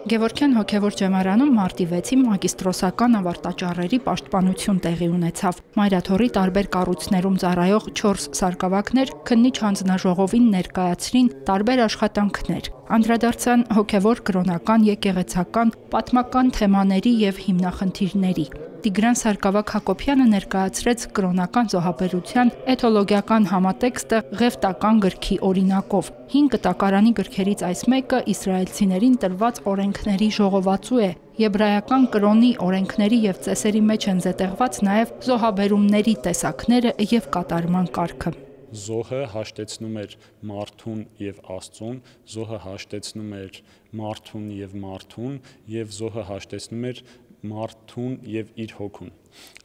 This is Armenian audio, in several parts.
Գևորգյան հոգևոր ջեմարանում մարտի 6-ին մագիստրոսական ավարտաճառերի պաշտպանություն տեղի ունեցավ։ Մայրաթորի տարբեր կառույցներում ծառայող 4 սարկավակներ քննիչ հանձնաժողովին ներկայացրին տարբեր աշխատանքներ։ Անդրադարձան հոգևոր, կրոնական, եկեղեցական, պատմական թեմաների եւ հիմնախնդիրների։ Տիգրան Սարգսակ Հակոբյանը ներկայացրեց կրոնական զոհաբերության էթոլոգիական համատեքստը ղևտական գրքի օրինակով։ 5 կտակարանի գրքերից այս մեկը իսրայելցիներին տրված օրենքների ժողովածու է։ Եբրայական կրոնի օրենքների եւ ծեսերի մեջ են զետեղված նաեւ զոհաբերումների տեսակները եւ կատարման կարգը։ Զոհը հաշտեցնում էր մարդուն եւ Աստծուն, զոհը հաշտեցնում էր մարդուն եւ զոհը հաշտեցնում էր մարդուն եւ իր հոգուն։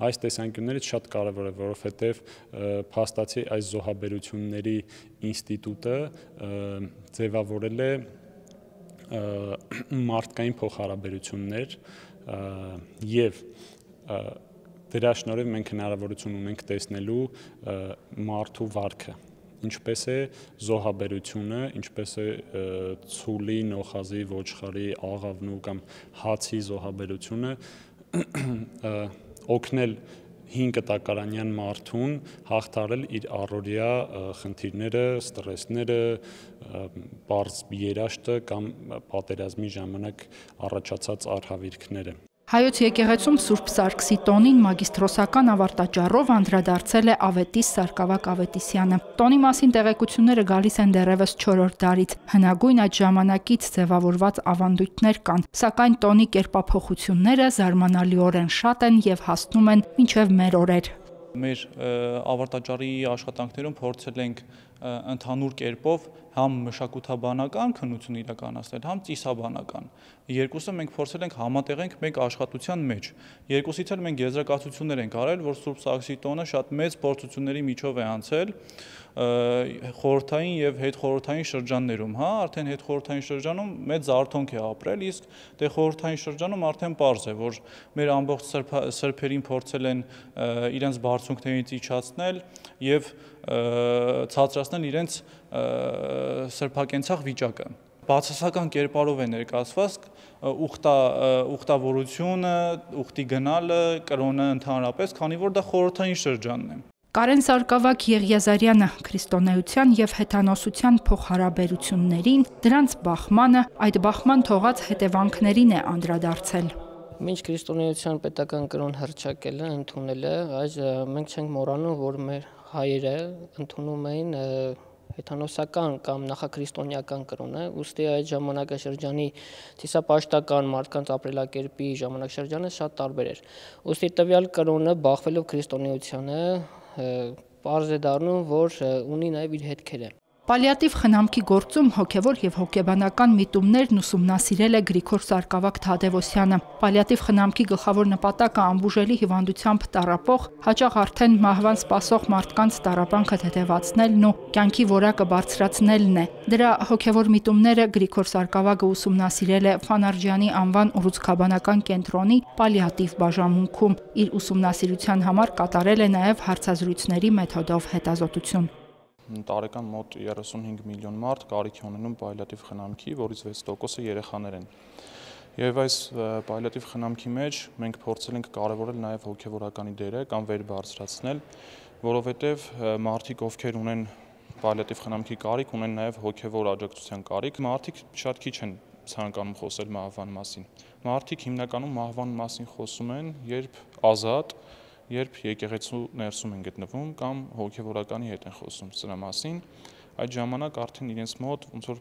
Այս տեսանկյուններից շատ կարեւոր է, որովհետեւ փաստացի այս զոհաբերությունների ինստիտուտը ձևավորել է մարդկային փոխհարաբերություններ եւ դրա շնորհիվ մենք հնարավորություն ունենք տեսնելու մարդու վարքը, ինչպես է զոհաբերությունը, ինչպես է ցուլի, նոխազի, ոչխարի, աղավնու կամ հացի զոհաբերությունը օգնել 5 կտակարանյան մարդուն հաղթարել իր առօրյա խնդիրները, ստրեսները, պարզ երաշտը կամ պատերազմի ժամանակ առաջացած արհավիրքները։ Հայոց եկեղեցում Սուրբ Սարգսի տոնին մագիստրոսական ավարտաճառով անդրադարձել է Ավետիս Սարգսակ Ավետիսյանը։ Տոնի մասին տեղեկությունները գալիս են դեռևս 4-րդ դարից։ Հնագույն այդ ժամանակից ձևավորված ավանդույթներ կան, սակայն տոնի կերպափոխությունները զարմանալիորեն շատ են եւ հասնում են մինչեւ մեր օրեր։ Մեր ավարտաճառի աշխատանքներում փորձել ենք ընդհանուր կերպով համ մշակութաբանական քննություն իրականացնել, համ ծիսաբանական։ Երկուսը մենք փորձել ենք համատեղենք մեկ աշխատության մեջ։ Երկուսից էլ մենք եզրակացություններ ենք արել, որ Սուրբ Սարգսի տոնը շատ մեծ փորձությունների միջով է անցել խորհրդային եւ հետխորհրդային շրջաններում, արդեն հետխորհրդային շրջանում մեծ զարթոնք է ապրել, իսկ դե խորհրդային շրջանում արդեն պարզ է, որ մեր ամբողջ սրբերին փորձել են իրենց բարձունքներից իջացնել եւ ցածրացնել իրենց սրբակենցաղ վիճակը։ Բացասական կերպարով է ներկայացված ուխտավորությունը, ուխտի գնալը, կրոնը ընդհանրապես, քանի որ դա խորհրդային շրջանն է։ Կարեն Սարգսակ Եղիազարյանը քրիստոնեության եւ հեթանոսության փոխհարաբերություններին, դրանց բախմանը, այդ բախման թողած հետևանքներին է անդրադարձել։ Մինչ քրիստոնեության պետական կրոն հռչակելը, ընդունելը, այս մենք չենք մոռանում, որ մեր հայերը ընդունում էին հեթանոսական կամ նախաքրիստոնեական կրոնը, ուստի այդ ժամանակաշրջանի ցիսապաշտական մարդկանց ապրելակերպի ժամանակաշրջանը շատ տարբեր էր։ Ուստի տվյալ կրոնը բախվելով քրիստոնեությանը պարզ է դառնում, որ ունի նաև իր հետքերը։ Պալիատիվ խնամքի գործում հոգևոր եւ հոգեբանական միտումներն ուսումնասիրել է Գրիգոր Սարգսակ Թադևոսյանը։ Պալիատիվ խնամքի գլխավոր նպատակը անբուժելի հիվանդությամբ տառապող, հաճախ արդեն մահվան սպասող մարդկանց տառապանքը թեթևացնելն ու կյանքի որակը բարձրացնելն է։ Դրա հոգևոր միտումները Գրիգոր Սարգսակը ուսումնասիրել է Ֆանարջյանի անվան ուռուցքաբանական կենտրոնի պալիատիվ բաժանմունքում։ Իր ուսումնասիրության համար կատարել է նաև հարցազրույցների մեթոդով հետազոտություն։ Տարեկան մոտ 35 միլիոն մարդ կարիք է ունենում պալիատիվ խնամքի, որից 6%-ը երեխաներ են։ Եվ այս պալիատիվ խնամքի մեջ մենք փորձել ենք կարևորել նաև հոգևորականի դերը կամ վեր բարձրացնել, որովհետև մարդիկ, ովքեր ունեն պալիատիվ խնամքի կարիք, ունեն նաև հոգևոր աջակցության կարիք։ Մարդիկ շատ քիչ են ցանկանում խոսել մահվան մասին։ Մարդիկ հիմնականում մահվան մասին խոսում են, երբ ազատ, երբ եկեղեցու ներսում են գտնվում կամ հոգևորականի հետ են խոսում սրա մասին, այդ ժամանակ արդեն իրենց մոտ ոնց որ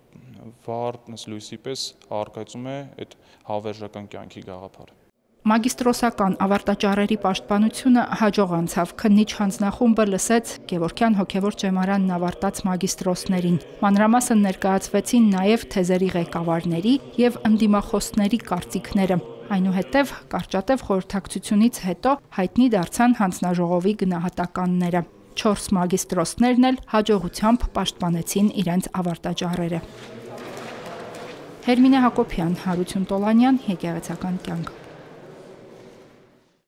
վառ լույսի պես արկայծում է այդ հավերժական կյանքի գաղափարը։ Մագիստրոսական ավարտաճառերի պաշտպանությունը հաջող անցավ։ Քննիչ հանձնախումբը լսեց Գևորգյան հոգևոր ջեմարանն ավարտած մագիստրոսներին։ Մանրամասն ներկայացվեցին նաև թեզերի ղեկավարների եւ ընդդիմախոսների կարծիքները։ Այնուհետև կարճատև խորհրդակցությունից հետո հայտնի դարձան հանձնաժողովի գնահատականները։ 4 մագիստրոսներն էլ հաջողությամբ պաշտպանեցին իրենց ավարտաճառերը։ Հերմինե Հակոբյան, Հարություն Տոլանյան, Եկեղեցական կյանք։